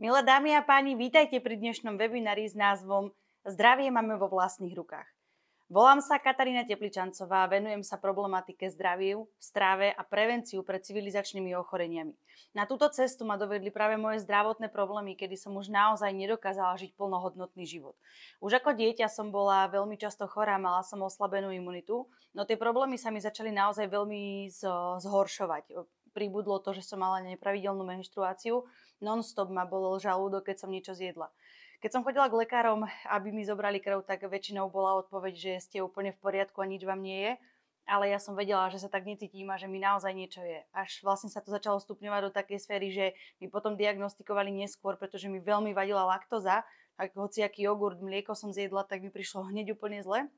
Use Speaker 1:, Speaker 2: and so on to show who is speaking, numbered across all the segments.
Speaker 1: Milé dámy a páni, vítajte pri dnešnom webinári s názvom Zdravie máme vo vlastných rukách. Volám sa Katarína Tepličancová a venujem sa problematike zdraviu, strave a prevenciu pred civilizačnými ochoreniami. Na túto cestu ma dovedli práve moje zdravotné problémy, kedy som už naozaj nedokázala žiť plnohodnotný život. Už ako dieťa som bola veľmi často chorá, mala som oslabenú imunitu, no tie problémy sa mi začali naozaj veľmi zhoršovať. Pribudlo to, že som mala nepravidelnú menštruáciu, non-stop ma bolel žalúdok, keď som niečo zjedla. Keď som chodila k lekárom, aby mi zobrali krv, tak väčšinou bola odpoveď, že ste úplne v poriadku a nič vám nie je. Ale ja som vedela, že sa tak necítim a že mi naozaj niečo je. Až vlastne sa to začalo stupňovať do takej sféry, že mi potom diagnostikovali neskôr, pretože mi veľmi vadila laktóza. Ak hociaký jogurt, mlieko som zjedla, tak mi prišlo hneď úplne zle.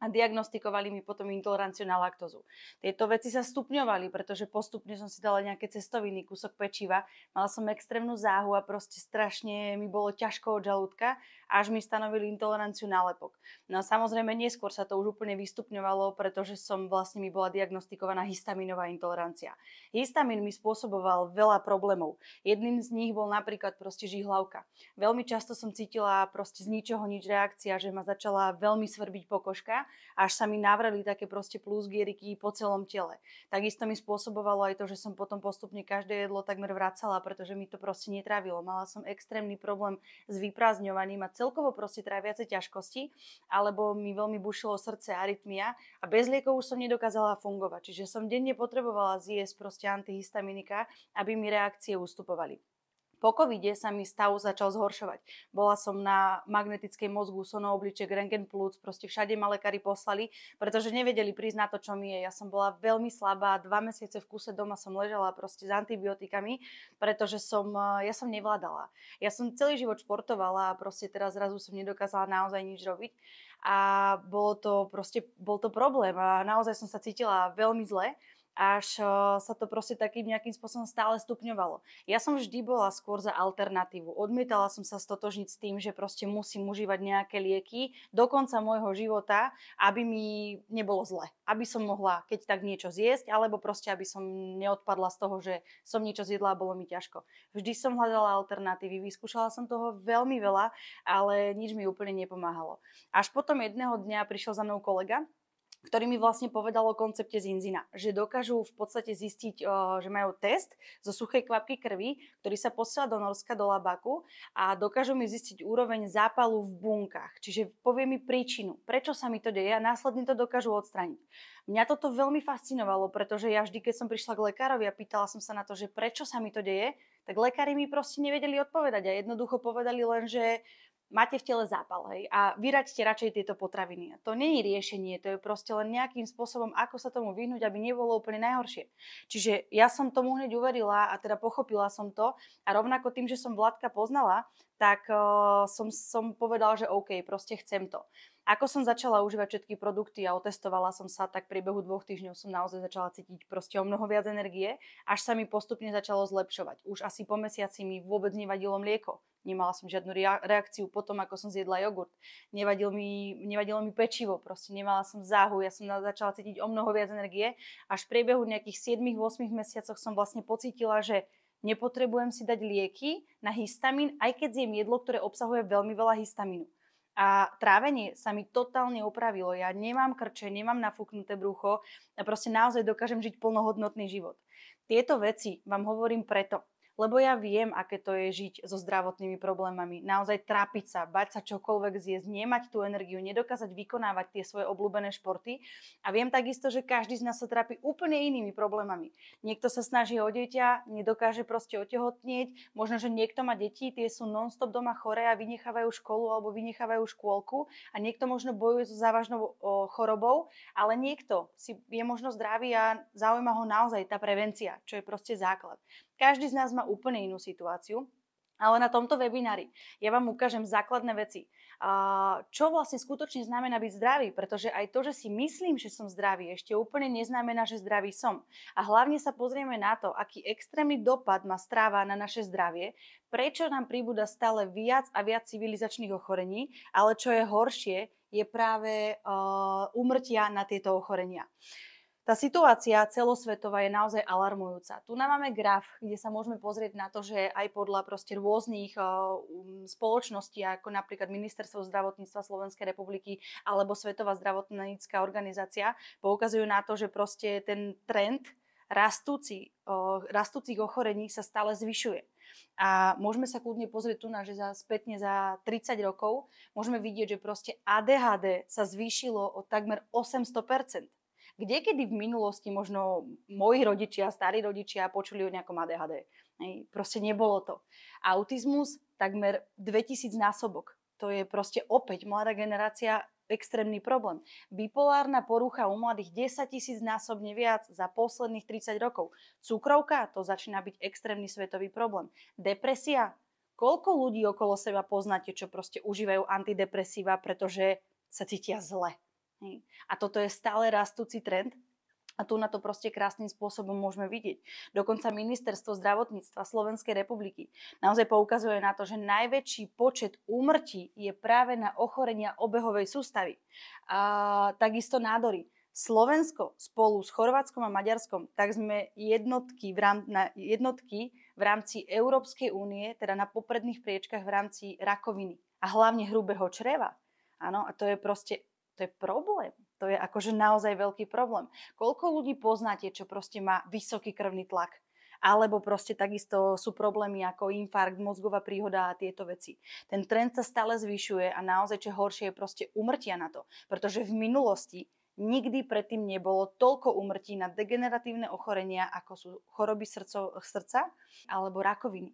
Speaker 1: A diagnostikovali mi potom intoleranciu na laktózu. Tieto veci sa stupňovali, pretože postupne som si dala nejaké cestoviny, kúsok pečiva, mala som extrémnu záhu a proste strašne mi bolo ťažko od žalúdka, až mi stanovili intoleranciu na lepok. No a samozrejme neskôr sa to už úplne vystupňovalo, pretože mi bola diagnostikovaná histaminová intolerancia. Histamín mi spôsoboval veľa problémov. Jedným z nich bol napríklad proste žihlavka. Veľmi často som cítila proste z ničoho nič reakcia, že ma začala veľmi svrbiť pokožka, až sa mi navreli také proste plusgieriky po celom tele. Takisto mi spôsobovalo aj to, že som potom postupne každé jedlo takmer vracala, pretože mi to proste netrávilo. Mala som extrémny problém s vyprázdňovaním a celkovo proste tráviace ťažkosti, alebo mi veľmi bušilo srdce, arytmia a bez liekov už som nedokázala fungovať. Čiže som denne potrebovala zjesť proste antihistaminika, aby mi reakcie ustupovali. Po covide sa mi stav začal zhoršovať. Bola som na magnetickej mozgu, sonoobliček, rentgen plúc, proste všade ma lekári poslali, pretože nevedeli prísť na to, čo mi je. Ja som bola veľmi slabá, 2 mesiace v kuse doma som ležala proste s antibiotikami, pretože ja som nevládala. Ja som celý život športovala a proste teraz zrazu som nedokázala naozaj nič robiť. A bol to problém a naozaj som sa cítila veľmi zle. Až sa to proste takým nejakým spôsobom stále stupňovalo. Ja som vždy bola skôr za alternatívu. Odmietala som sa stotožniť s tým, že proste musím užívať nejaké lieky do konca môjho života, aby mi nebolo zle. Aby som mohla keď tak niečo zjesť, alebo proste aby som neodpadla z toho, že som niečo zjedla a bolo mi ťažko. Vždy som hľadala alternatívy, vyskúšala som toho veľmi veľa, ale nič mi úplne nepomáhalo. Až potom jedného dňa prišiel za mnou kolega, ktorý mi vlastne povedal o koncepte zinzina, že dokážu v podstate zistiť, že majú test zo suchej kvapky krvi, ktorý sa posiela do Norska, do Labaku a dokážu mi zistiť úroveň zápalu v bunkách. Čiže povie mi príčinu, prečo sa mi to deje a následne to dokážu odstrániť. Mňa toto veľmi fascinovalo, pretože ja vždy, keď som prišla k lekárovi a pýtala som sa na to, že prečo sa mi to deje, tak lekári mi proste nevedeli odpovedať a jednoducho povedali len, že máte v tele zápal, hej, a vyraďte radšej tieto potraviny. A to nie je riešenie, to je proste len nejakým spôsobom, ako sa tomu vyhnúť, aby nebolo úplne najhoršie. Čiže ja som tomu hneď uverila a teda pochopila som to a rovnako tým, že som Vladka poznala, tak som povedala, že OK, proste chcem to. Ako som začala užívať všetky produkty a otestovala som sa, tak v priebehu 2 týždňov som naozaj začala cítiť proste o mnoho viac energie, až sa mi postupne začalo zlepšovať. Už asi po mesiaci mi vôbec nevadilo mlieko. Nemala som žiadnu reakciu po tom, ako som zjedla jogurt. Nevadilo mi pečivo, proste nemala som záhu, ja som začala cítiť o mnoho viac energie. Až v priebehu nejakých 7-8 mesiacoch som vlastne pocítila, že nepotrebujem si dať lieky na histamín, aj keď zjem jedlo, ktoré obsahuje veľmi veľa histamínu. A trávenie sa mi totálne upravilo. Ja nemám krče, nemám nafúknuté brucho a proste naozaj dokážem žiť plnohodnotný život. Tieto veci vám hovorím preto, lebo ja viem, aké to je žiť so zdravotnými problémami. Naozaj trápiť sa, bať sa čokoľvek zjesť, nemať tú energiu, nedokázať vykonávať tie svoje obľúbené športy. A viem takisto, že každý z nás sa trápi úplne inými problémami. Niekto sa snaží o dieťa, nedokáže proste otehotnieť. Možno, že niekto má deti, tie sú non-stop doma choré a vynechávajú školu alebo vynechávajú škôlku. A niekto možno bojuje so závažnou chorobou, ale niekto je možno zdravý a zaujíma ho naozaj tá prevencia, čo je proste základ. Každý z nás má úplne inú situáciu, ale na tomto webinári ja vám ukážem základné veci. Čo vlastne skutočne znamená byť zdravý, pretože aj to, že si myslím, že som zdravý, ešte úplne neznamená, že zdravý som. A hlavne sa pozrieme na to, aký extrémny dopad má stráva na naše zdravie, prečo nám pribúda stále viac a viac civilizačných ochorení, ale čo je horšie, je práve úmrtia na tieto ochorenia. Tá situácia celosvetová je naozaj alarmujúca. Tu nám máme graf, kde sa môžeme pozrieť na to, že aj podľa proste rôznych spoločností, ako napríklad Ministerstvo zdravotníctva Slovenskej republiky alebo Svetová zdravotnícka organizácia, poukazujú na to, že proste ten trend rastúcich ochorení sa stále zvyšuje. A môžeme sa kľudne pozrieť tu na, že spätne za 30 rokov môžeme vidieť, že proste ADHD sa zvýšilo o takmer 800%. Kdekedy v minulosti možno moji rodičia, starí rodičia počuli o nejakom ADHD. Proste nebolo to. Autizmus takmer 2000 násobok. To je proste opäť mladá generácia extrémny problém. Bipolárna porucha u mladých 10 000 násobne viac za posledných 30 rokov. Cukrovka, to začína byť extrémny svetový problém. Depresia, koľko ľudí okolo seba poznáte, čo proste užívajú antidepresíva, pretože sa cítia zle. A toto je stále rastúci trend a tu na to proste krásnym spôsobom môžeme vidieť. Dokonca Ministerstvo zdravotníctva Slovenskej republiky naozaj poukazuje na to, že najväčší počet úmrtí je práve na ochorenia obehovej sústavy. A takisto nádory. Slovensko spolu s Chorvátskom a Maďarskom, tak sme jednotky v rámci Európskej únie, teda na popredných priečkach v rámci rakoviny a hlavne hrubého čreva. Áno, a to je problém. To je akože naozaj veľký problém. Koľko ľudí poznáte, čo proste má vysoký krvný tlak? Alebo proste takisto sú problémy ako infarkt, mozgová príhoda a tieto veci. Ten trend sa stále zvyšuje a naozaj čo horšie je proste úmrtia na to. Pretože v minulosti nikdy predtým nebolo toľko úmrtí na degeneratívne ochorenia, ako sú choroby srdca alebo rakoviny.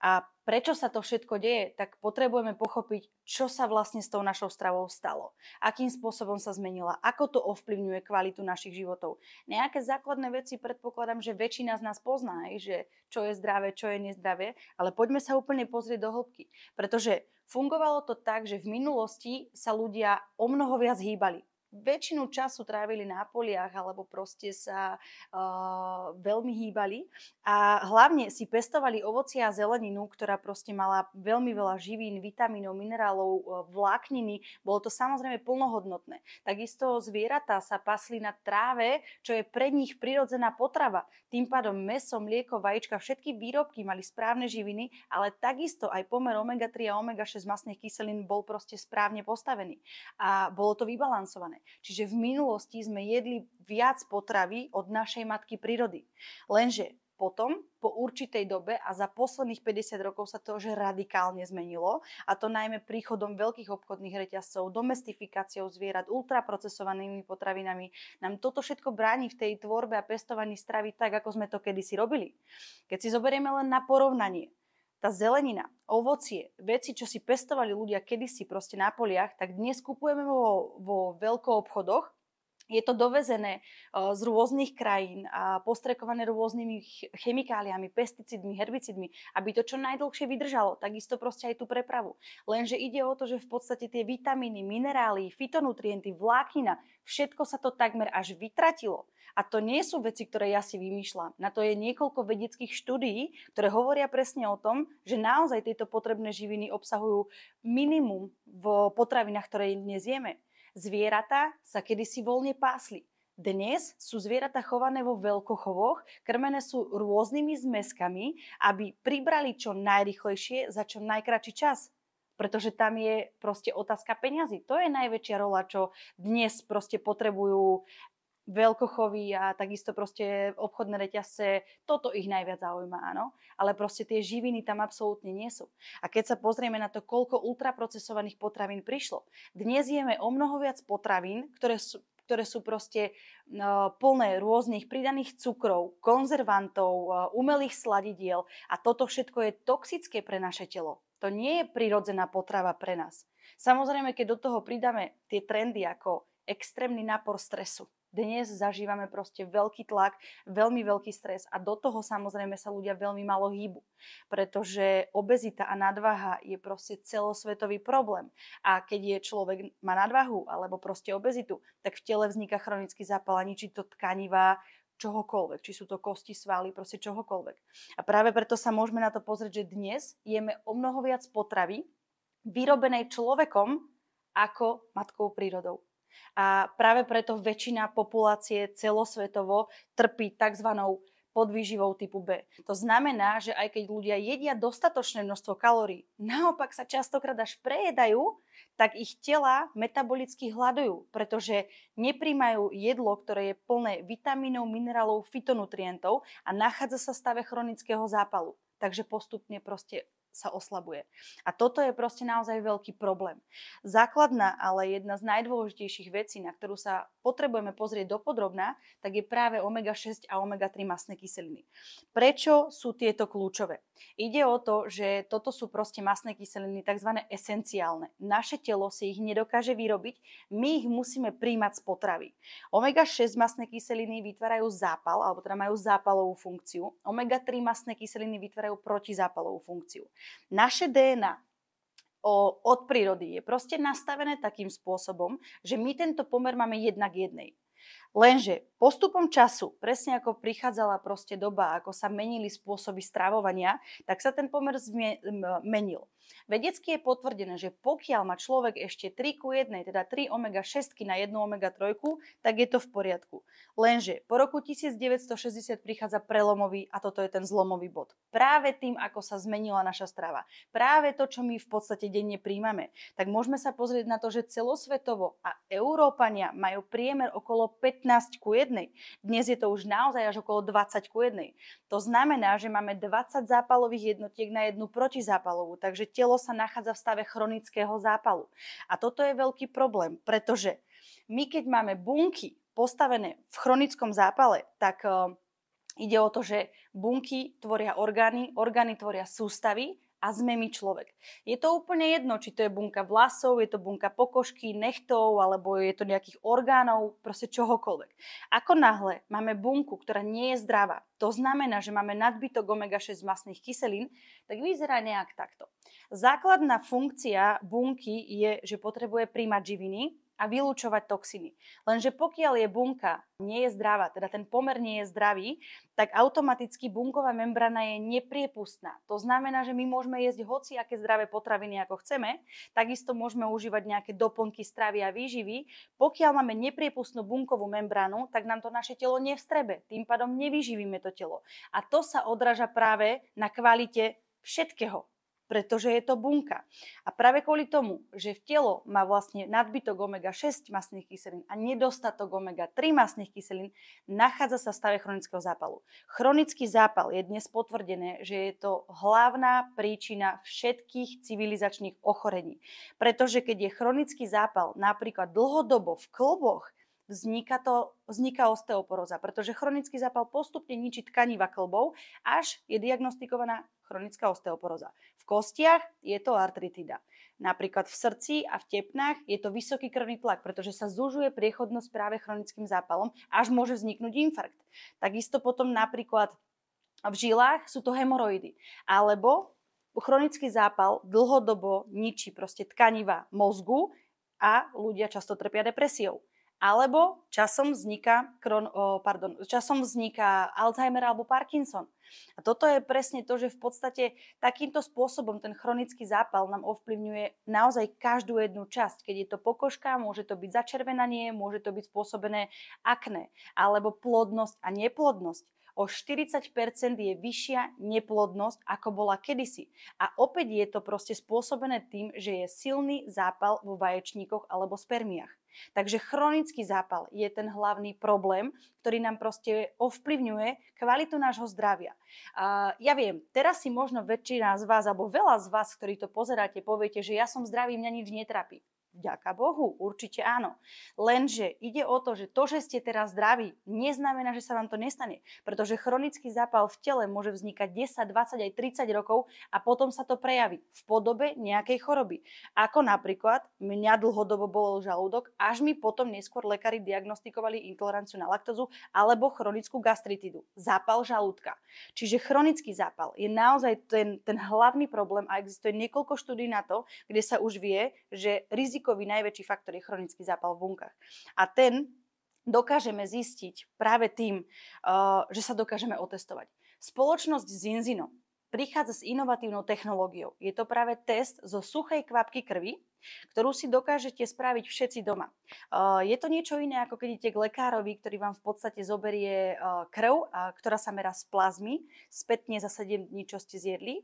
Speaker 1: A prečo sa to všetko deje, tak potrebujeme pochopiť, čo sa vlastne s tou našou stravou stalo. Akým spôsobom sa zmenila, ako to ovplyvňuje kvalitu našich životov. Nejaké základné veci predpokladám, že väčšina z nás pozná, že čo je zdravé, čo je nezdravé, ale poďme sa úplne pozrieť do hĺbky. Pretože fungovalo to tak, že v minulosti sa ľudia omnoho viac hýbali. Väčšinu času trávili na poliach alebo proste sa veľmi hýbali a hlavne si pestovali ovocie a zeleninu, ktorá proste mala veľmi veľa živín, vitamínov, minerálov, vlákniny. Bolo to samozrejme plnohodnotné. Takisto zvieratá sa pasli na tráve, čo je pre nich prirodzená potrava. Tým pádom mäso, mlieko, vajíčka, všetky výrobky mali správne živiny, ale takisto aj pomer omega-3 a omega-6 mastných kyselín bol proste správne postavený. A bolo to vybalansované. Čiže v minulosti sme jedli viac potravy od našej matky prírody. Lenže potom, po určitej dobe a za posledných 50 rokov sa to už radikálne zmenilo, a to najmä príchodom veľkých obchodných reťazcov, domestifikáciou zvierat, ultraprocesovanými potravinami. Nám toto všetko bráni v tej tvorbe a pestovaní stravy tak, ako sme to kedysi robili. Keď si zoberieme len na porovnanie, tá zelenina, ovocie, veci, čo si pestovali ľudia kedysi proste na poliach, tak dnes kupujeme vo veľkoobchodoch. Je to dovezené z rôznych krajín a postrekované rôznymi chemikáliami, pesticídmi, herbicidmi, aby to čo najdlhšie vydržalo. Takisto proste aj tú prepravu. Lenže ide o to, že v podstate tie vitamíny, minerály, fytonutrienty, vláknina, všetko sa to takmer až vytratilo. A to nie sú veci, ktoré ja si vymýšľam. Na to je niekoľko vedeckých štúdií, ktoré hovoria presne o tom, že naozaj tieto potrebné živiny obsahujú minimum v potravinách, ktoré dnes jeme. Zvieratá sa kedysi voľne pásli. Dnes sú zvieratá chované vo veľkochovoch, krmené sú rôznymi zmeskami, aby pribrali čo najrýchlejšie za čo najkratší čas. Pretože tam je proste otázka peňazí. To je najväčšia rola, čo dnes proste potrebujú veľkochovy a takisto proste obchodné reťazce, toto ich najviac zaujíma, áno. Ale proste tie živiny tam absolútne nie sú. A keď sa pozrieme na to, koľko ultraprocesovaných potravín prišlo, dnes jeme o mnoho viac potravín, ktoré sú proste plné rôznych pridaných cukrov, konzervantov, umelých sladidiel a toto všetko je toxické pre naše telo. To nie je prirodzená potrava pre nás. Samozrejme, keď do toho pridáme tie trendy ako extrémny nápor stresu. Dnes zažívame proste veľký tlak, veľmi veľký stres a do toho samozrejme sa ľudia veľmi málo hýbu. Pretože obezita a nadváha je proste celosvetový problém. A keď je človek má nadváhu alebo proste obezitu, tak v tele vzniká chronický zápal a ničí to tkanivá, čohokoľvek, či sú to kosti, svaly, proste čohokoľvek. A práve preto sa môžeme na to pozrieť, že dnes jeme o mnoho viac potravy vyrobenej človekom ako matkou prírodou. A práve preto väčšina populácie celosvetovo trpí tzv. Podvýživou typu B. To znamená, že aj keď ľudia jedia dostatočné množstvo kalórií, naopak sa častokrát až prejedajú, tak ich tela metabolicky hľadujú, pretože nepríjmajú jedlo, ktoré je plné vitamínov, minerálov, fytonutrientov a nachádza sa v stave chronického zápalu. Takže postupne proste sa oslabuje. A toto je proste naozaj veľký problém. Základná, ale jedna z najdôležitejších vecí, na ktorú sa potrebujeme pozrieť dopodrobná, tak je práve omega-6 a omega-3 mastné kyseliny. Prečo sú tieto kľúčové? Ide o to, že toto sú proste mastné kyseliny tzv. Esenciálne. Naše telo si ich nedokáže vyrobiť, my ich musíme príjmať z potravy. Omega-6 mastné kyseliny vytvárajú zápal, alebo teda majú zápalovú funkciu. Omega-3 mastné kyseliny vytvárajú protizápalovú funkciu. Naše DNA od prírody je proste nastavené takým spôsobom, že my tento pomer máme 1:1. Lenže postupom času, presne ako prichádzala proste doba, ako sa menili spôsoby stravovania, tak sa ten pomer menil. Vedecky je potvrdené, že pokiaľ má človek ešte 3:1, teda 3 omega-6 na 1 omega-3, tak je to v poriadku. Lenže po roku 1960 prichádza prelomový, a toto je ten zlomový bod. Práve tým, ako sa zmenila naša strava, práve to, čo my v podstate denne príjmame, tak môžeme sa pozrieť na to, že celosvetovo a Európania majú priemer okolo 15:1. Dnes je to už naozaj až okolo 20:1. To znamená, že máme 20 zápalových jednotiek na jednu protizápalovú, takže telo sa nachádza v stave chronického zápalu. A toto je veľký problém, pretože my keď máme bunky postavené v chronickom zápale, tak ide o to, že bunky tvoria orgány, orgány tvoria sústavy a sme my človek. Je to úplne jedno, či to je bunka vlasov, je to bunka pokožky, nechtov, alebo je to nejakých orgánov, proste čohokoľvek. Ako náhle máme bunku, ktorá nie je zdravá, to znamená, že máme nadbytok omega-6 mastných kyselín, tak vyzerá nejak takto. Základná funkcia bunky je, že potrebuje príjmať živiny a vylúčovať toxiny. Lenže pokiaľ je bunka nie je zdravá, teda ten pomer nie je zdravý, tak automaticky bunková membrana je nepriepustná. To znamená, že my môžeme jesť hociaké zdravé potraviny, ako chceme, takisto môžeme užívať nejaké doplnky stravy a výživy. Pokiaľ máme nepriepustnú bunkovú membránu, tak nám to naše telo nevstrebe, tým pádom nevyživíme to telo. A to sa odráža práve na kvalite všetkého, pretože je to bunka. A práve kvôli tomu, že v telo má vlastne nadbytok omega-6 mastných kyselín a nedostatok omega-3 mastných kyselín, nachádza sa v stave chronického zápalu. Chronický zápal je dnes potvrdené, že je to hlavná príčina všetkých civilizačných ochorení. Pretože keď je chronický zápal napríklad dlhodobo v klboch, vzniká osteoporóza, pretože chronický zápal postupne ničí tkaniva klbov, až je diagnostikovaná chronická osteoporóza. V kostiach je to artritida. Napríklad v srdci a v tepnách je to vysoký krvný tlak, pretože sa zužuje priechodnosť práve chronickým zápalom, až môže vzniknúť infarkt. Takisto potom napríklad v žilách sú to hemoroidy. Alebo chronický zápal dlhodobo ničí proste tkaniva mozgu a ľudia často trpia depresiou. Alebo časom vzniká Alzheimer alebo Parkinson. A toto je presne to, že v podstate takýmto spôsobom ten chronický zápal nám ovplyvňuje naozaj každú jednu časť. Keď je to pokožka, môže to byť začervenanie, môže to byť spôsobené akné, alebo plodnosť a neplodnosť. O 40% je vyššia neplodnosť, ako bola kedysi. A opäť je to proste spôsobené tým, že je silný zápal vo vaječníkoch alebo spermiách. Takže chronický zápal je ten hlavný problém, ktorý nám proste ovplyvňuje kvalitu nášho zdravia. Ja viem, teraz si možno väčšina z vás, alebo veľa z vás, ktorí to pozeráte, poviete, že ja som zdravý, mňa nič netrápi. Vďaka Bohu, určite áno. Lenže ide o to, že ste teraz zdraví, neznamená, že sa vám to nestane. Pretože chronický zápal v tele môže vznikať 10, 20 aj 30 rokov a potom sa to prejaví v podobe nejakej choroby. Ako napríklad mňa dlhodobo bolel žalúdok, až mi potom neskôr lekári diagnostikovali intoleranciu na laktózu alebo chronickú gastritidu, zápal žalúdka. Čiže chronický zápal je naozaj ten hlavný problém a existuje niekoľko štúdií na to, kde sa už vie, že rizikový najväčší faktor je chronický zápal v bunkách. A ten dokážeme zistiť práve tým, že sa dokážeme otestovať. Spoločnosť Zinzino prichádza s inovatívnou technológiou. Je to práve test zo suchej kvapky krvi, ktorú si dokážete spraviť všetci doma. Je to niečo iné, ako keď idete k lekárovi, ktorý vám v podstate zoberie krv, ktorá sa merá z plazmy, spätne za 7 dní, čo ste zjedli.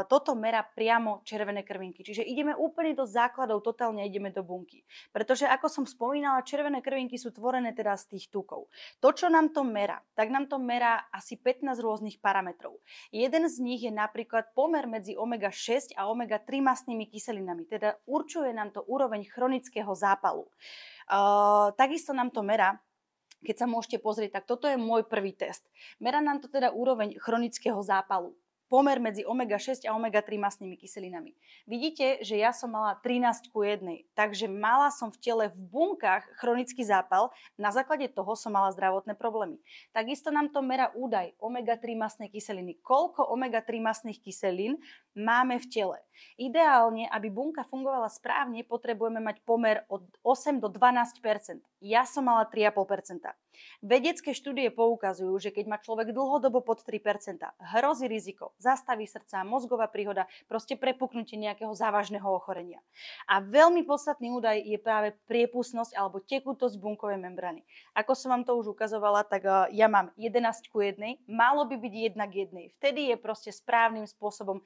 Speaker 1: Toto merá priamo červené krvinky. Čiže ideme úplne do základov, totálne ideme do bunky. Pretože ako som spomínala, červené krvinky sú tvorené teda z tých tukov. To, čo nám to merá, tak nám to merá asi 15 rôznych parametrov. Jeden z nich je napríklad pomer medzi omega-6 a omega-3 mastnými kyselinami. Teda určuje nám to úroveň chronického zápalu. Takisto nám to merá, keď sa môžete pozrieť, tak toto je môj prvý test. Merá nám to teda úroveň chronického zápalu. Pomer medzi omega-6 a omega-3 mastnými kyselinami. Vidíte, že ja som mala 13:1, takže mala som v tele v bunkách chronický zápal, na základe toho som mala zdravotné problémy. Takisto nám to merá údaj omega-3 mastné kyseliny. Koľko omega-3 mastných kyselín máme v tele. Ideálne, aby bunka fungovala správne, potrebujeme mať pomer od 8 do 12%. Ja som mala 3,5%. Vedecké štúdie poukazujú, že keď má človek dlhodobo pod 3%, hrozí riziko zastaví srdca, mozgová príhoda, proste prepuknutie nejakého závažného ochorenia. A veľmi podstatný údaj je práve priepustnosť alebo tekutosť bunkovej membrány. Ako som vám to už ukazovala, tak ja mám 11:1, malo by byť 1:1. Vtedy je proste správnym spôsobom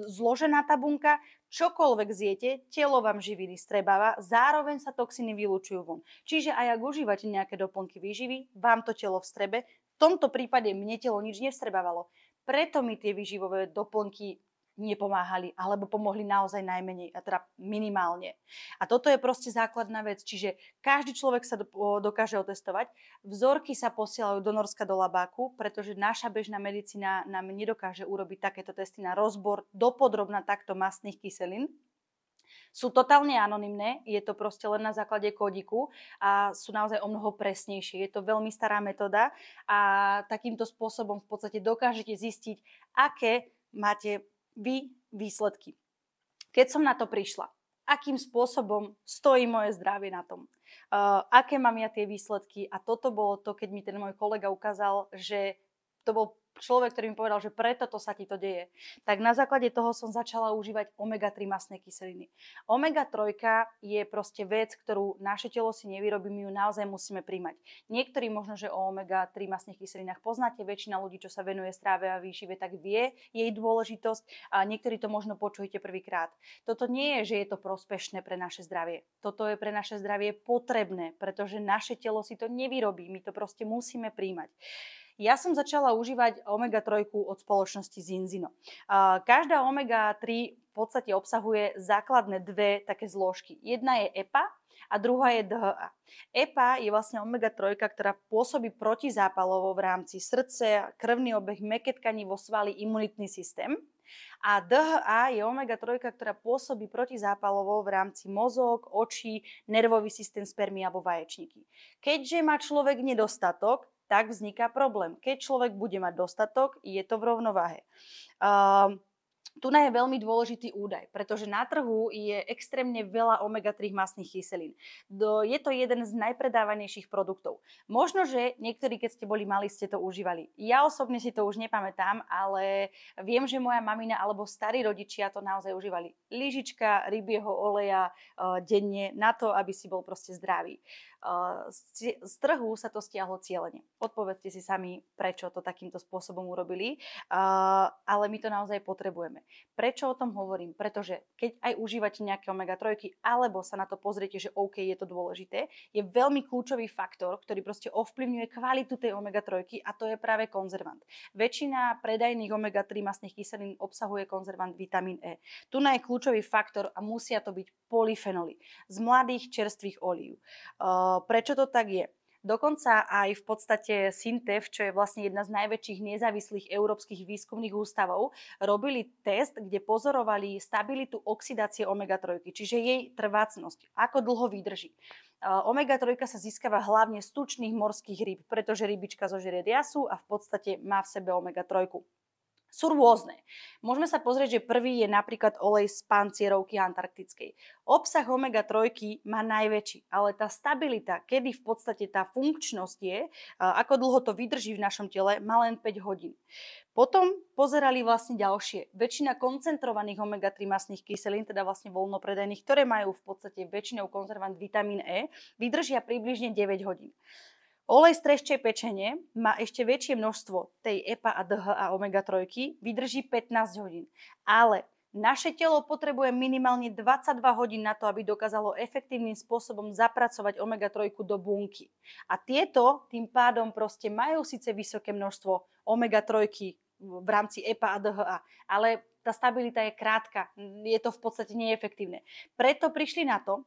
Speaker 1: zložená tá bunka, čokoľvek zjete, telo vám živiny strebáva, zároveň sa toxiny vylúčujú von. Čiže aj ak užívate nejaké doplnky výživy, vám to telo vstrebe. V tomto prípade mne telo nič nevstrebávalo. Preto mi tie výživové doplnky nepomáhali, alebo pomohli naozaj najmenej, a teda minimálne. A toto je proste základná vec, čiže každý človek sa dokáže otestovať. Vzorky sa posielajú do Norska do labáku, pretože naša bežná medicína nám nedokáže urobiť takéto testy na rozbor dopodrobna takto mastných kyselín. Sú totálne anonymné, je to proste len na základe kódiku a sú naozaj o mnoho presnejšie. Je to veľmi stará metóda a takýmto spôsobom v podstate dokážete zistiť, aké máte vy výsledky. Keď som na to prišla, akým spôsobom stojí moje zdravie na tom, aké mám ja tie výsledky, a toto bolo to, keď mi ten môj kolega ukázal, že to bol človek, ktorý mi povedal, že preto to sa ti to deje. Tak na základe toho som začala užívať omega-3 mastné kyseliny. Omega-3 je proste vec, ktorú naše telo si nevyrobí, my ju naozaj musíme príjmať. Niektorí možno, že o omega-3 mastných kyselinách poznáte, väčšina ľudí, čo sa venuje stráve a výžive, tak vie jej dôležitosť a niektorí to možno počujete prvýkrát. Toto nie je, že je to prospešné pre naše zdravie. Toto je pre naše zdravie potrebné, pretože naše telo si to nevyrobí, my to proste musíme príjmať. Ja som začala užívať omega-3 od spoločnosti Zinzino. Každá omega-3 v podstate obsahuje základné dve také zložky. Jedna je EPA a druhá je DHA. EPA je vlastne omega-3, ktorá pôsobí protizápalovo v rámci srdce, krvný obeh, mäkké tkanivo, svaly, imunitný systém. A DHA je omega-3, ktorá pôsobí protizápalovo v rámci mozog, očí, nervový systém, spermy alebo vaječníky. Keďže má človek nedostatok, tak vzniká problém. Keď človek bude mať dostatok, je to v rovnováhe. Tu je veľmi dôležitý údaj, pretože na trhu je extrémne veľa omega-3 mastných kyselín. Je to jeden z najpredávanejších produktov. Možno, že niektorí, keď ste boli mali, ste to užívali. Ja osobne si to už nepamätám, ale viem, že moja mamina alebo starí rodičia to naozaj užívali. Lyžička rybieho oleja denne na to, aby si bol proste zdravý. Z trhu sa to stiahlo cieľene. Odpovedzte si sami, prečo to takýmto spôsobom urobili, ale my to naozaj potrebujeme. Prečo o tom hovorím? Pretože keď aj užívate nejaké omega-3 alebo sa na to pozriete, že OK, je to dôležité, je veľmi kľúčový faktor, ktorý proste ovplyvňuje kvalitu tej omega-3 a to je práve konzervant. Väčšina predajných omega-3 mastných kyselín obsahuje konzervant vitamín E. Tu je kľúčový faktor a musia to byť polyfenoly z mladých čerstvých olív. Prečo to tak je? Dokonca aj v podstate Syntev, čo je vlastne jedna z najväčších nezávislých európskych výskumných ústavov, robili test, kde pozorovali stabilitu oxidácie omega-3, čiže jej trvácnosť, ako dlho vydrží. Omega-3 sa získava hlavne z tučných morských rýb, pretože rybička zožerie riasu a v podstate má v sebe omega-3. Sú rôzne. Môžeme sa pozrieť, že prvý je napríklad olej z pancierovky antarktickej. Obsah omega-3 má najväčší, ale tá stabilita, kedy v podstate tá funkčnosť je, ako dlho to vydrží v našom tele, má len 5 hodín. Potom pozerali vlastne ďalšie. Väčšina koncentrovaných omega-3 mastných kyselín, teda vlastne voľnopredajných, ktoré majú v podstate väčšinou konzervant vitamín E, vydržia približne 9 hodín. Olej z treščej pečene má ešte väčšie množstvo tej EPA a DHA omega-3, vydrží 15 hodín. Ale naše telo potrebuje minimálne 22 hodín na to, aby dokázalo efektívnym spôsobom zapracovať omega-3 do bunky. A tieto tým pádom proste majú síce vysoké množstvo omega-3 v rámci EPA a DHA, ale tá stabilita je krátka, je to v podstate neefektívne. Preto prišli na to,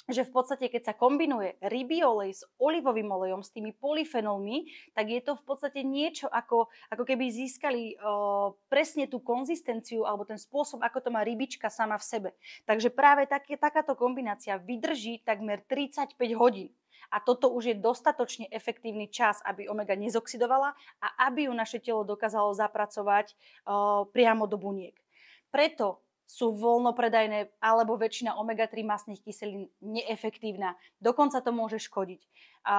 Speaker 1: že v podstate, keď sa kombinuje rybí olej s olivovým olejom, s tými polyfenolmi, tak je to v podstate niečo ako keby získali presne tú konzistenciu alebo ten spôsob, ako to má rybička sama v sebe. Takže práve takáto kombinácia vydrží takmer 35 hodín. A toto už je dostatočne efektívny čas, aby omega nezoxidovala a aby ju naše telo dokázalo zapracovať priamo do buniek. Preto sú voľnopredajné alebo väčšina omega-3 mastných kyselín neefektívna. Dokonca to môže škodiť. A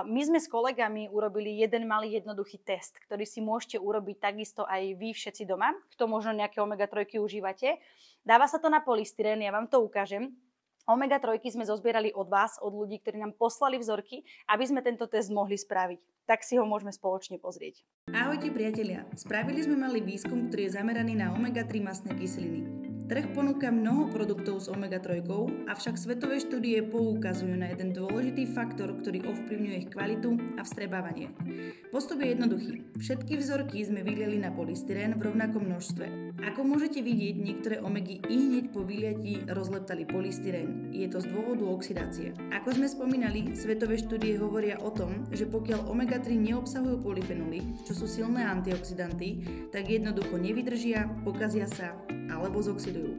Speaker 1: my sme s kolegami urobili jeden malý jednoduchý test, ktorý si môžete urobiť takisto aj vy všetci doma, kto možno nejaké omega-3 užívate. Dáva sa to na polystyrén, ja vám to ukážem. Omega-3 sme zozbierali od vás, od ľudí, ktorí nám poslali vzorky, aby sme tento test mohli spraviť. Tak si ho môžeme spoločne pozrieť.
Speaker 2: Ahojte priatelia, spravili sme malý výskum, ktorý je zameraný na omega-3 mastné kyseliny. Trh ponúka mnoho produktov s omega-3, avšak svetové štúdie poukazujú na jeden dôležitý faktor, ktorý ovplyvňuje ich kvalitu a vstrebávanie. Postup je jednoduchý. Všetky vzorky sme vyliali na polystyrén v rovnakom množstve. Ako môžete vidieť, niektoré omegy i hneď po vyliatí rozleptali polystyrén. Je to z dôvodu oxidácie. Ako sme spomínali, svetové štúdie hovoria o tom, že pokiaľ omega-3 neobsahujú polyfenoly, čo sú silné antioxidanty, tak jednoducho nevydržia, pokazia sa alebo zoxidujú.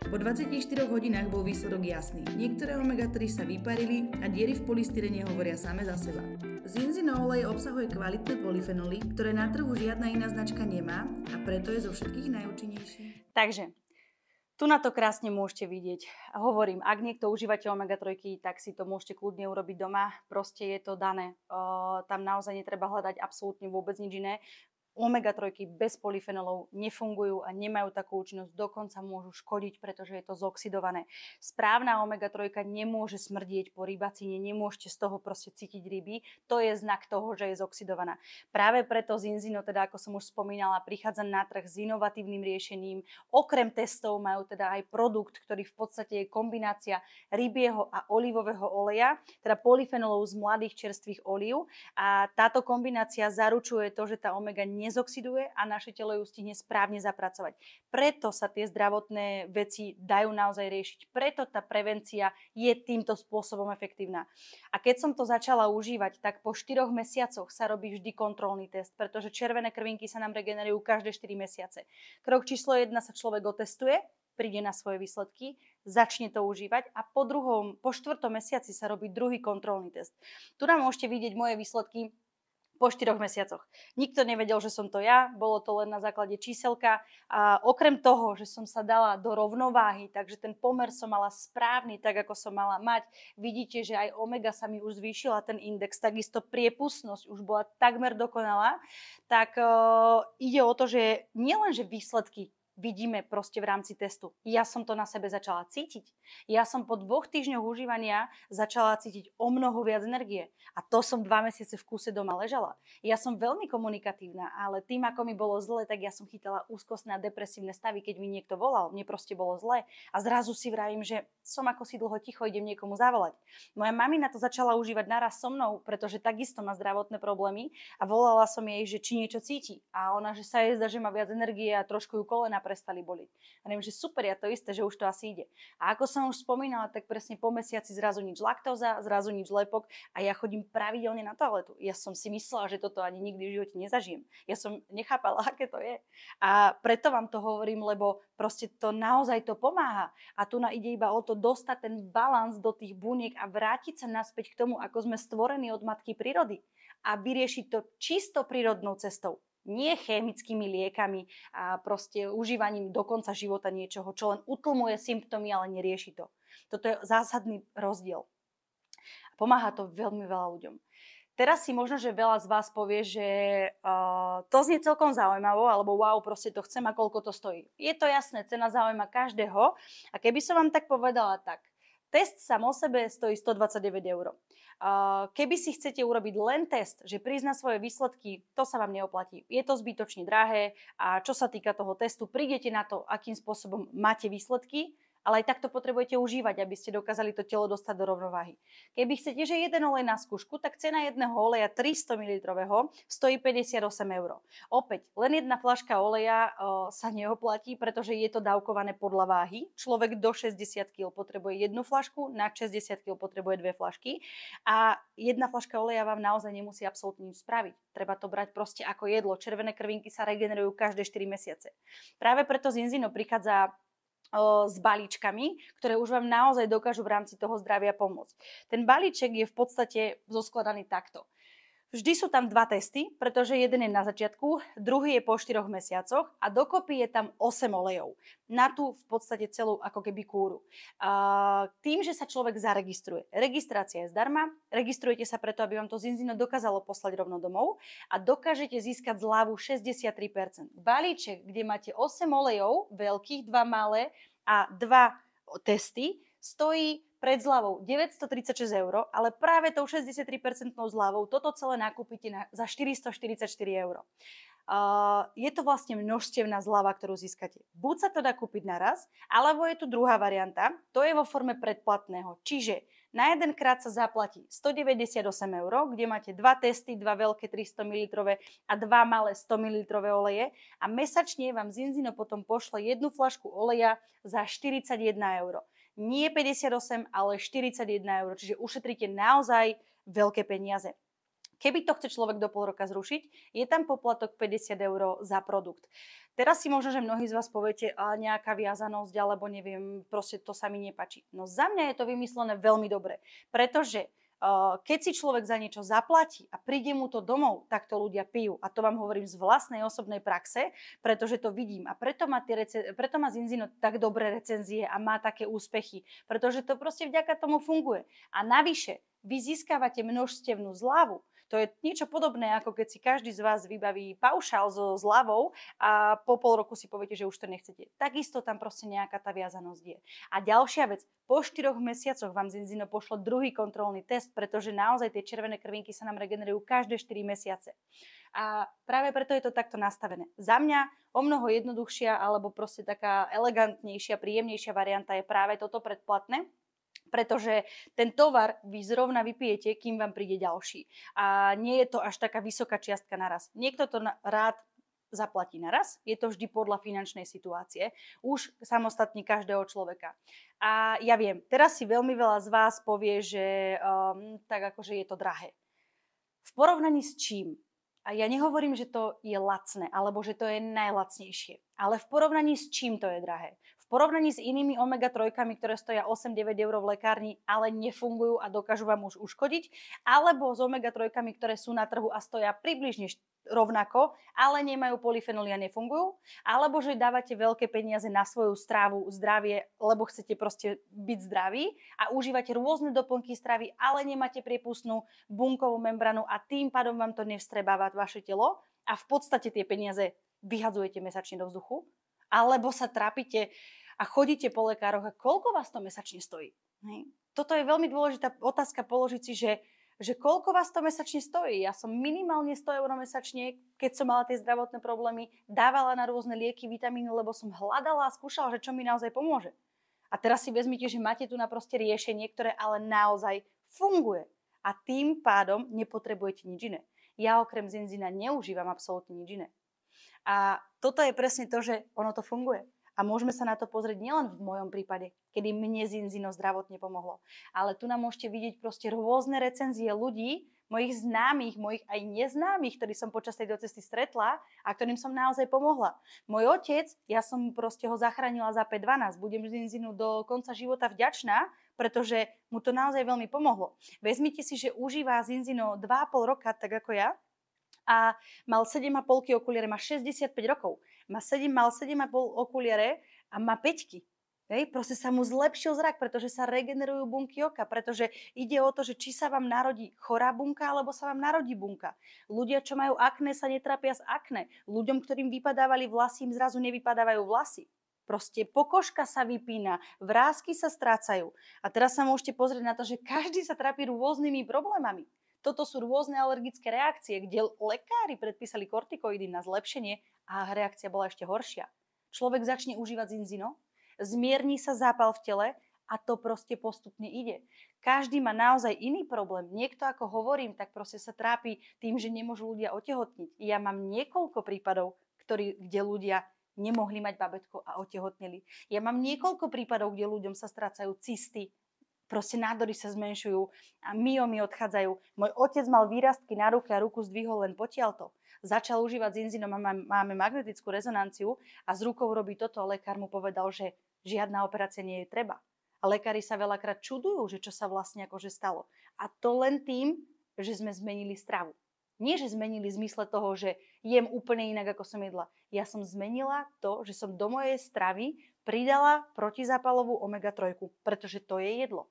Speaker 2: Po 24 hodinách bol výsledok jasný. Niektoré omega-3 sa vyparili a diery v polystyrene hovoria same za seba. Zinzino olej obsahuje kvalitné polyfenoly, ktoré na trhu žiadna iná značka nemá a preto je zo všetkých najúčinnejší.
Speaker 1: Takže, tu na to krásne môžete vidieť. Hovorím, ak niekto užívate omega-3, tak si to môžete kľudne urobiť doma. Proste je to dané. Tam naozaj netreba hľadať absolútne vôbec nič iné. Omega-3 bez polyfenolov nefungujú a nemajú takú účinnosť, dokonca môžu škodiť, pretože je to zoxidované. Správna omega-3 nemôže smrdieť po rybacine, nemôžete z toho proste cítiť ryby, to je znak toho, že je zoxidovaná. Práve preto Zinzino, teda ako som už spomínala, prichádza na trh s inovatívnym riešením. Okrem testov majú teda aj produkt, ktorý v podstate je kombinácia rybieho a olivového oleja, teda polyfenolov z mladých čerstvých olív a táto kombinácia zaručuje to, že tá omega nezoxiduje a naše telo ju stihne správne zapracovať. Preto sa tie zdravotné veci dajú naozaj riešiť. Preto tá prevencia je týmto spôsobom efektívna. A keď som to začala užívať, tak po 4 mesiacoch sa robí vždy kontrolný test, pretože červené krvinky sa nám regenerujú každé 4 mesiace. Krok číslo 1 sa človek otestuje, príde na svoje výsledky, začne to užívať a po 4. mesiaci sa robí druhý kontrolný test. Tu nám môžete vidieť moje výsledky po 4 mesiacoch. Nikto nevedel, že som to ja, bolo to len na základe číselka. A okrem toho, že som sa dala do rovnováhy, takže ten pomer som mala správny, tak ako som mala mať. Vidíte, že aj omega sa mi už zvýšila ten index, takisto priepustnosť už bola takmer dokonalá. Tak ide o to, že nielen, že výsledky vidíme proste v rámci testu. Ja som to na sebe začala cítiť. Ja som po 2 týždňoch užívania začala cítiť o mnoho viac energie. A to som 2 mesiace v kúse doma ležala. Ja som veľmi komunikatívna, ale tým, ako mi bolo zle, tak ja som chytala úzkostné a depresívne stavy, keď mi niekto volal. Mne proste bolo zle. A zrazu si vravím, že som ako si dlho ticho, idem niekomu zavolať. Moja mamina to začala užívať naraz so mnou, pretože takisto má zdravotné problémy a volala som jej, že či niečo cíti. A ona, že sa jej zdá, že má viac energie a trošku ju kolena prestali boliť. A neviem, že super, ja to isté, že už to asi ide. A ako som už spomínala, tak presne po mesiaci zrazu nič laktóza, zrazu nič lepok a ja chodím pravidelne na toaletu. Ja som si myslela, že toto ani nikdy v živote nezažijem. Ja som nechápala, aké to je. A preto vám to hovorím, lebo proste to naozaj to pomáha. A tu ide iba o to dostať ten balans do tých buniek a vrátiť sa naspäť k tomu, ako sme stvorení od matky prírody. A vyriešiť to čisto prírodnou cestou. Nie chemickými liekami a proste užívaním do konca života niečoho, čo len utlmuje symptómy, ale nerieši to. Toto je zásadný rozdiel. Pomáha to veľmi veľa ľuďom. Teraz si možno, že veľa z vás povie, že to znie celkom zaujímavo, alebo wow, proste to chcem a koľko to stojí. Je to jasné, cena zaujíma každého. A keby som vám tak povedala tak, test sám o sebe stojí 129 eur. Keby si chcete urobiť len test, že prísť na svoje výsledky, to sa vám neoplatí. Je to zbytočne drahé a čo sa týka toho testu, prídete na to, akým spôsobom máte výsledky, ale aj takto potrebujete užívať, aby ste dokázali to telo dostať do rovnováhy. Keby chcete, že jeden olej na skúšku, tak cena jedného oleja 300 ml stojí 58 eur. Opäť, len jedna fľaška oleja sa neoplatí, pretože je to dávkované podľa váhy. Človek do 60 kg potrebuje jednu fľašku, nad 60 kg potrebuje dve fľašky a jedna fľaška oleja vám naozaj nemusí absolútne nič spraviť. Treba to brať proste ako jedlo. Červené krvinky sa regenerujú každé 4 mesiace. Práve preto Zinzino prichádza s balíčkami, ktoré už vám naozaj dokážu v rámci toho zdravia pomôcť. Ten balíček je v podstate zoskladaný takto. Vždy sú tam dva testy, pretože jeden je na začiatku, druhý je po 4 mesiacoch a dokopy je tam 8 olejov. Na tú v podstate celú ako keby kúru. Tým, že sa človek zaregistruje. Registrácia je zdarma, registrujete sa preto, aby vám to Zinzino dokázalo poslať rovno domov a dokážete získať zľavu 63%. Balíček, kde máte 8 olejov, veľkých, 2 malé a 2 testy, stojí pred zľavou 936 eur, ale práve tou 63% zľavou toto celé nakúpite za 444 eur. Je to vlastne množstevná zľava, ktorú získate. Buď sa to dá kúpiť naraz, alebo je tu druhá varianta, to je vo forme predplatného. Čiže na jeden krát sa zaplatí 198 eur, kde máte 2 testy, 2 veľké 300 ml a 2 malé 100 ml oleje a mesačne vám Zinzino potom pošle jednu fľašku oleja za 41 eur. Nie 58, ale 41 eur, čiže ušetríte naozaj veľké peniaze. Keby to chce človek do pol roka zrušiť, je tam poplatok 50 eur za produkt. Teraz si možno, že mnohí z vás poviete, nejaká viazanosť, alebo neviem, proste to sa mi nepáči. No za mňa je to vymyslené veľmi dobre, pretože keď si človek za niečo zaplatí a príde mu to domov, tak to ľudia pijú. A to vám hovorím z vlastnej osobnej praxe, pretože to vidím. A preto má Zinzino tak dobré recenzie a má také úspechy, pretože to proste vďaka tomu funguje. A navyše, vy získavate množstevnú zľavu. To je niečo podobné, ako keď si každý z vás vybaví paušál so zľavou a po pol roku si poviete, že už to nechcete. Takisto tam proste nejaká tá viazanosť je. A ďalšia vec, po 4 mesiacoch vám Zinzino pošlo druhý kontrolný test, pretože naozaj tie červené krvinky sa nám regenerujú každé 4 mesiace. A práve preto je to takto nastavené. Za mňa o mnoho jednoduchšia alebo proste taká elegantnejšia, príjemnejšia varianta je práve toto predplatné, pretože ten tovar vy zrovna vypijete, kým vám príde ďalší. A nie je to až taká vysoká čiastka naraz. Niekto to rád zaplatí naraz, je to vždy podľa finančnej situácie, už samostatne každého človeka. A ja viem, teraz si veľmi veľa z vás povie, že tak akože je to drahé. V porovnaní s čím? A ja nehovorím, že to je lacné, alebo že to je najlacnejšie. Ale v porovnaní s čím to je drahé? V porovnaní s inými omega-3, ktoré stoja 8-9 eur v lekárni, ale nefungujú a dokážu vám už uškodiť, alebo s omega-3, ktoré sú na trhu a stoja približne rovnako, ale nemajú polyfenoly a nefungujú, alebo že dávate veľké peniaze na svoju strávu, zdravie, lebo chcete proste byť zdraví a užívate rôzne doplnky stravy, ale nemáte priepustnú bunkovú membranu a tým pádom vám to nevstrebáva vaše telo a v podstate tie peniaze vyhadzujete mesačne do vzduchu, alebo sa trápite a chodíte po lekároch a koľko vás to mesačne stojí? Toto je veľmi dôležitá otázka položiť si, že koľko vás to mesačne stojí. Ja som minimálne 100 eur mesačne, keď som mala tie zdravotné problémy, dávala na rôzne lieky, vitamíny, lebo som hľadala a skúšala, že čo mi naozaj pomôže. A teraz si vezmite, že máte tu na proste riešenie, ktoré ale naozaj funguje. A tým pádom nepotrebujete nič iné. Ja okrem Zinzina neužívam absolútne nič iné. A toto je presne to, že ono to funguje. A môžeme sa na to pozrieť nielen v mojom prípade, kedy mne Zinzino zdravotne pomohlo. Ale tu nám môžete vidieť proste rôzne recenzie ľudí, mojich známych, mojich aj neznámych, ktorí som počas tejto cesty stretla a ktorým som naozaj pomohla. Môj otec, ja som proste ho zachránila za 5-12. Budem Zinzinu do konca života vďačná, pretože mu to naozaj veľmi pomohlo. Vezmite si, že užíva Zinzino 2,5 roka, tak ako ja, a mal 7,5 okuliare, má 65 rokov. Mal 7,5 okuliare a má 5. Hej, proste sa mu zlepšil zrak, pretože sa regenerujú bunky oka, pretože ide o to, že či sa vám narodí chorá bunka, alebo sa vám narodí bunka. Ľudia, čo majú akné, sa netrápia z akné. Ľuďom, ktorým vypadávali vlasy, im zrazu nevypadávajú vlasy. Proste pokožka sa vypína, vrásky sa strácajú. A teraz sa môžete pozrieť na to, že každý sa trápi rôznymi problémami. Toto sú rôzne alergické reakcie, kde lekári predpísali kortikoidy na zlepšenie a reakcia bola ešte horšia. Človek začne užívať zinzino, zmierni sa zápal v tele a to proste postupne ide. Každý má naozaj iný problém. Niekto, ako hovorím, tak proste sa trápi tým, že nemôžu ľudia otehotniť. Ja mám niekoľko prípadov, kde ľudia nemohli mať babätko a otehotneli. Ja mám niekoľko prípadov, kde ľuďom sa strácajú cysty, proste nádory sa zmenšujú a myomy odchádzajú. Môj otec mal výrastky na ruke a ruku zdvihol len potiaľto. Začal užívať zinzino, máme magnetickú rezonanciu a z rukou robí toto. Lekár mu povedal, že žiadna operácia nie je treba. A lekári sa veľakrát čudujú, že čo sa vlastne akože stalo. A to len tým, že sme zmenili stravu. Nie, že zmenili v zmysle toho, že jem úplne inak, ako som jedla. Ja som zmenila to, že som do mojej stravy pridala protizápalovú omega-3, pretože to je jedlo.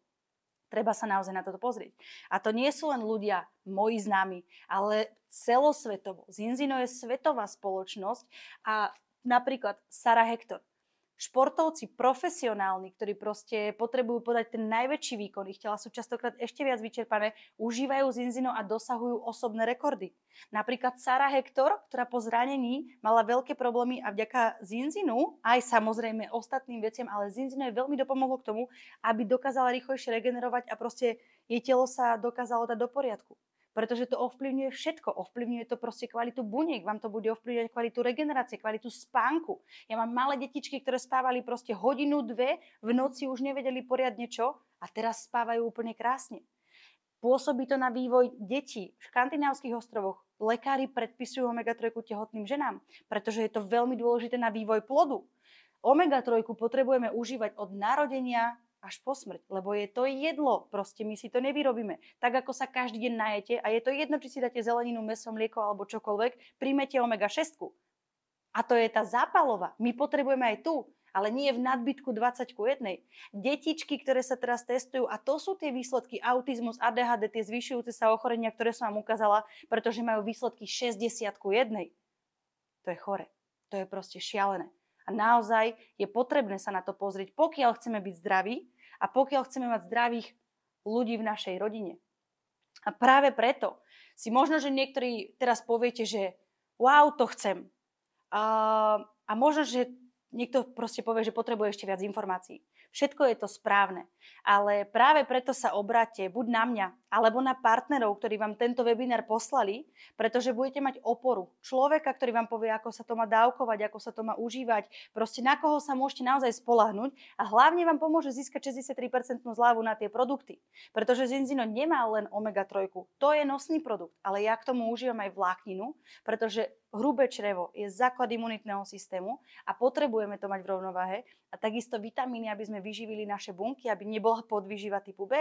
Speaker 1: Treba sa naozaj na toto pozrieť. A to nie sú len ľudia, moji známi, ale celosvetovo. Zinzino je svetová spoločnosť a napríklad Sarah Hector. Športovci profesionálni, ktorí proste potrebujú podať ten najväčší výkon, ich tela sú častokrát ešte viac vyčerpané, užívajú zinzino a dosahujú osobné rekordy. Napríklad Sarah Hector, ktorá po zranení mala veľké problémy a vďaka zinzinu, aj samozrejme ostatným veciam, ale zinzino jej veľmi dopomohlo k tomu, aby dokázala rýchlejšie regenerovať a proste jej telo sa dokázalo dať do poriadku. Pretože to ovplyvňuje všetko. Ovplyvňuje to proste kvalitu buniek, vám to bude ovplyvňovať kvalitu regenerácie, kvalitu spánku. Ja mám malé detičky, ktoré spávali proste hodinu, dve, v noci už nevedeli poriadne čo a teraz spávajú úplne krásne. Pôsobí to na vývoj detí v škandinávskych ostrovoch. Lekári predpisujú omega-3 tehotným ženám, pretože je to veľmi dôležité na vývoj plodu. Omega-3 potrebujeme užívať od narodenia až po smrť, lebo je to jedlo, proste my si to nevyrobíme. Tak ako sa každý deň najete a je to jedno, či si dáte zeleninu, mäso, mlieko alebo čokoľvek, príjmete omega-6. A to je tá zápalová. My potrebujeme aj tu, ale nie v nadbytku 20:1. Detičky, ktoré sa teraz testujú, a to sú tie výsledky autizmus, ADHD, tie zvyšujúce sa ochorenia, ktoré som vám ukázala, pretože majú výsledky 60:1. To je chore. To je proste šialené. A naozaj je potrebné sa na to pozrieť, pokiaľ chceme byť zdraví a pokiaľ chceme mať zdravých ľudí v našej rodine. A práve preto si možno, že niektorí teraz poviete, že wow, to chcem. A možno, že niekto proste povie, že potrebuje ešte viac informácií. Všetko je to správne, ale práve preto sa obráťte buď na mňa, alebo na partnerov, ktorí vám tento webinár poslali, pretože budete mať oporu. Človeka, ktorý vám povie, ako sa to má dávkovať, ako sa to má užívať, proste na koho sa môžete naozaj spoľahnúť a hlavne vám pomôže získať 63% zľavu na tie produkty. Pretože zinzino nemá len omega-3, to je nosný produkt, ale ja k tomu užívam aj vlákninu, pretože hrubé črevo je základ imunitného systému a potrebujeme to mať v rovnováhe a takisto vitamíny, aby sme vyživili naše bunky, aby nebola podvýživa typu B.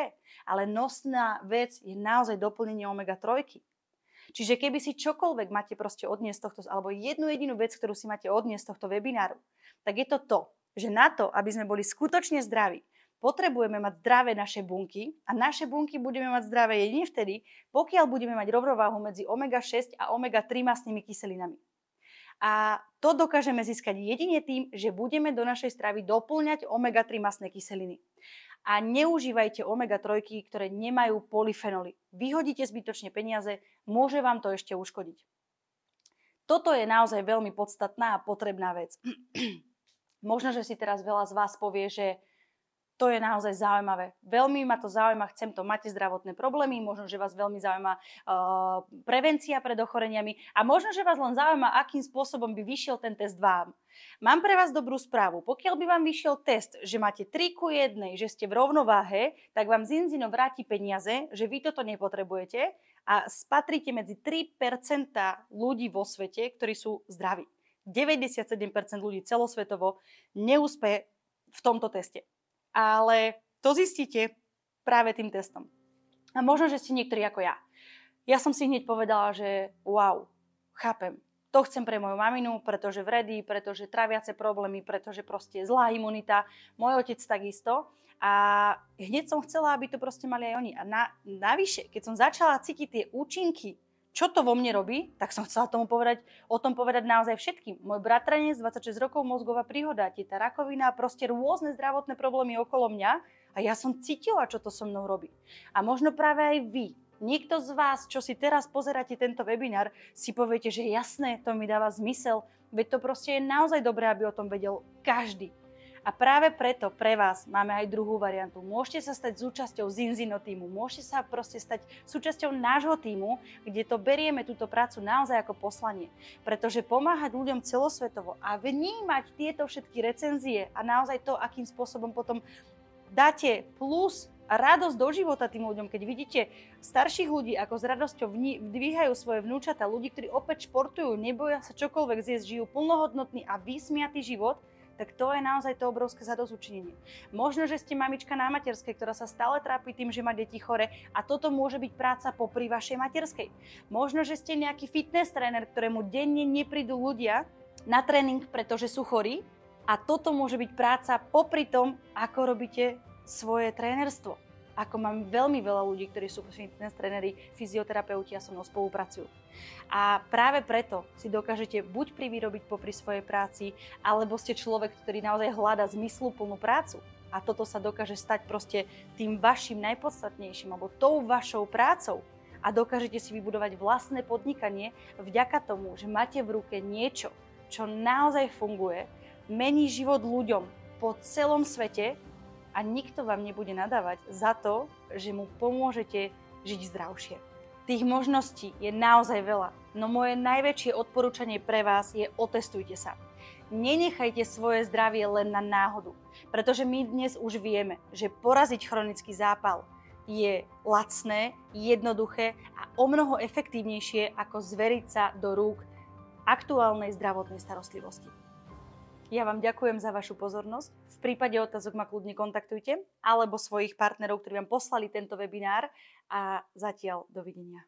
Speaker 1: Ale nosná vec je naozaj doplnenie omega-3. Čiže keby si čokoľvek máte proste odniesť z tohto, alebo jednu jedinú vec, ktorú si máte odniesť z tohto webináru, tak je to, že na to, aby sme boli skutočne zdraví, potrebujeme mať zdravé naše bunky a naše bunky budeme mať zdravé jedine vtedy, pokiaľ budeme mať rovnováhu medzi omega-6 a omega-3 mastnými kyselinami. A to dokážeme získať jedine tým, že budeme do našej stravy doplňať omega-3 mastné kyseliny. A neužívajte omega-3, ktoré nemajú polyfenoly. Vyhodíte zbytočne peniaze, môže vám to ešte uškodiť. Toto je naozaj veľmi podstatná a potrebná vec. Možno, že si teraz veľa z vás povie, že to je naozaj zaujímavé. Veľmi ma to zaujíma, chcem to, máte zdravotné problémy, možno, že vás veľmi zaujíma prevencia pred ochoreniami a možno, že vás len zaujíma, akým spôsobom by vyšiel ten test vám. Mám pre vás dobrú správu. Pokiaľ by vám vyšiel test, že máte 3:1, že ste v rovnováhe, tak vám zinzino vráti peniaze, že vy toto nepotrebujete a spatríte medzi 3% ľudí vo svete, ktorí sú zdraví. 97% ľudí celosvetovo neúspeje v tomto teste. Ale to zistíte práve tým testom. A možno, že ste niektorí ako ja. Ja som si hneď povedala, že wow, chápem. To chcem pre moju maminu, pretože vredí, pretože traviace problémy, pretože proste zlá imunita. Môj otec takisto. A hneď som chcela, aby to proste mali aj oni. A navyše, keď som začala cítiť tie účinky, čo to vo mne robí, tak som chcela o tom povedať naozaj všetkým. Môj bratranec, 26 rokov, mozgová príhoda, teta rakovina, proste rôzne zdravotné problémy okolo mňa. A ja som cítila, čo to so mnou robí. A možno práve aj vy. Niekto z vás, čo si teraz pozeráte tento webinár, si poviete, že jasné, to mi dáva zmysel, veď to proste je naozaj dobré, aby o tom vedel každý. A práve preto pre vás máme aj druhú variantu. Môžete sa stať súčasťou Zinzino týmu, môžete sa proste stať súčasťou nášho týmu, kde to berieme túto prácu naozaj ako poslanie. Pretože pomáhať ľuďom celosvetovo a vnímať tieto všetky recenzie a naozaj to, akým spôsobom potom dáte plus a radosť do života tým ľuďom, keď vidíte starších ľudí, ako s radosťou dvíhajú svoje vnúčata, ľudí, ktorí opäť športujú, neboja sa čokoľvek zjesť, žijú plnohodnotný a vysmiatý život, tak to je naozaj to obrovské zadozučinenie. Možno, že ste mamička na materskej, ktorá sa stále trápi tým, že má deti chore a toto môže byť práca popri vašej materskej. Možno, že ste nejaký fitness tréner, ktorému denne neprídu ľudia na tréning, pretože sú chorí a toto môže byť práca popri tom, ako robíte svoje trénerstvo. Ako mám veľmi veľa ľudí, ktorí sú fitness tréneri, fyzioterapeuti a so mnou spolupracujú. A práve preto si dokážete buď privyrobiť popri svojej práci, alebo ste človek, ktorý naozaj hľadá zmysluplnú prácu. A toto sa dokáže stať proste tým vašim najpodstatnejším, alebo tou vašou prácou. A dokážete si vybudovať vlastné podnikanie vďaka tomu, že máte v ruke niečo, čo naozaj funguje, mení život ľuďom po celom svete a nikto vám nebude nadávať za to, že mu pomôžete žiť zdravšie. Tých možností je naozaj veľa, no moje najväčšie odporúčanie pre vás je otestujte sa. Nenechajte svoje zdravie len na náhodu, pretože my dnes už vieme, že poraziť chronický zápal je lacné, jednoduché a omnoho efektívnejšie ako zveriť sa do rúk aktuálnej zdravotnej starostlivosti. Ja vám ďakujem za vašu pozornosť. V prípade otázok ma kľudne kontaktujte alebo svojich partnerov, ktorí vám poslali tento webinár a zatiaľ dovidenia.